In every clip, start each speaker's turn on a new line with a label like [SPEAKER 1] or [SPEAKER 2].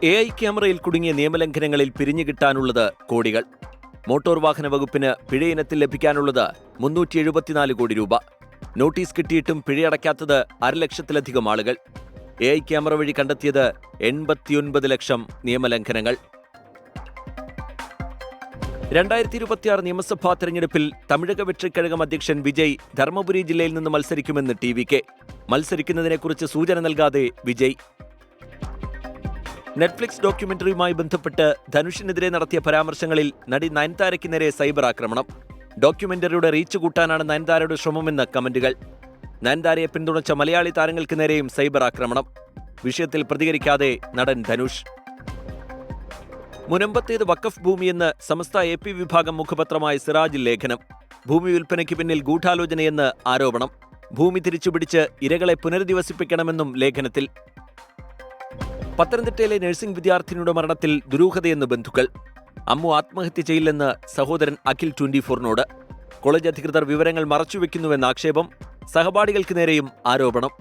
[SPEAKER 1] AI ക്യാമറയിൽ കുടുങ്ങിയ നിയമലംഘനങ്ങളിൽ പിരിഞ്ഞുകിട്ടാനുള്ളത് കോടികൾ. മോട്ടോർ വാഹന വകുപ്പിന് പിഴയിനത്തിൽ ലഭിക്കാനുള്ളത് 374 കോടി രൂപ. നോട്ടീസ് കിട്ടിയിട്ടും പിഴയടയ്ക്കാത്തത് 1,00,000-ലധികം ആളുകൾ. AI ക്യാമറ വഴി കണ്ടെത്തിയത് 89 ലക്ഷം നിയമലംഘനങ്ങൾ. 2026 നിയമസഭാ തെരഞ്ഞെടുപ്പിൽ തമിഴക വെട്രിക്കഴകം അധ്യക്ഷൻ വിജയ് ധർമ്മപുരി ജില്ലയിൽ നിന്ന് മത്സരിക്കുമെന്ന് TVK. മത്സരിക്കുന്നതിനെക്കുറിച്ച് സൂചന നൽകാതെ വിജയ്. നെറ്റ്ഫ്ലിക്സ് ഡോക്യുമെന്ററിയുമായി ബന്ധപ്പെട്ട് ധനുഷിനെതിരെ നടത്തിയ പരാമർശങ്ങളിൽ നടി നയൻതാരയ്ക്ക് നേരെ സൈബർ ആക്രമണം. ഡോക്യുമെന്ററിയുടെ റീച്ച് കൂട്ടാനാണ് നയൻതാരയുടെ ശ്രമമെന്ന് കമന്റുകൾ. നയൻതാരയെ പിന്തുണച്ച മലയാളി താരങ്ങൾക്ക് നേരെയും സൈബർ ആക്രമണം. വിഷയത്തിൽ പ്രതികരിക്കാതെ നടൻ ധനുഷ്. മുനമ്പത്തേത് വഖഫ് ഭൂമിയെന്ന് സമസ്ത AP വിഭാഗം മുഖപത്രമായ സിറാജിൽ ലേഖനം. ഭൂമി വിൽപ്പനയ്ക്ക് പിന്നിൽ ഗൂഢാലോചനയെന്ന് ആരോപണം. ഭൂമി തിരിച്ചുപിടിച്ച് ഇരകളെ പുനരധിവസിപ്പിക്കണമെന്നും ലേഖനത്തിൽ. പത്തനംതിട്ടയിലെ നഴ്സിംഗ് വിദ്യാർത്ഥിനിയുടെ മരണത്തിൽ ദുരൂഹതയെന്ന് ബന്ധുക്കൾ. അമ്മു ആത്മഹത്യ ചെയ്യില്ലെന്ന് സഹോദരൻ അഖിൽ 24നോട്. കോളേജ് അധികൃതർ വിവരങ്ങൾ മറച്ചുവെക്കുന്നുവെന്ന ആക്ഷേപം. സഹപാഠികൾക്ക് നേരെയും ആരോപണം.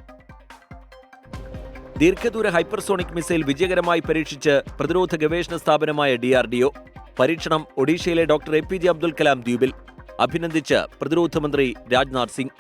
[SPEAKER 1] ദീർഘദൂര ഹൈപ്പർസോണിക് മിസൈൽ വിജയകരമായി പരീക്ഷിച്ച് പ്രതിരോധ ഗവേഷണ സ്ഥാപനമായ DRDO. പരീക്ഷണം ഒഡീഷയിലെ ഡോക്ടർ APJ അബ്ദുൽ കലാം ദ്വീപിൽ. അഭിനന്ദിച്ച് പ്രതിരോധ മന്ത്രി രാജ്നാഥ് സിംഗ്.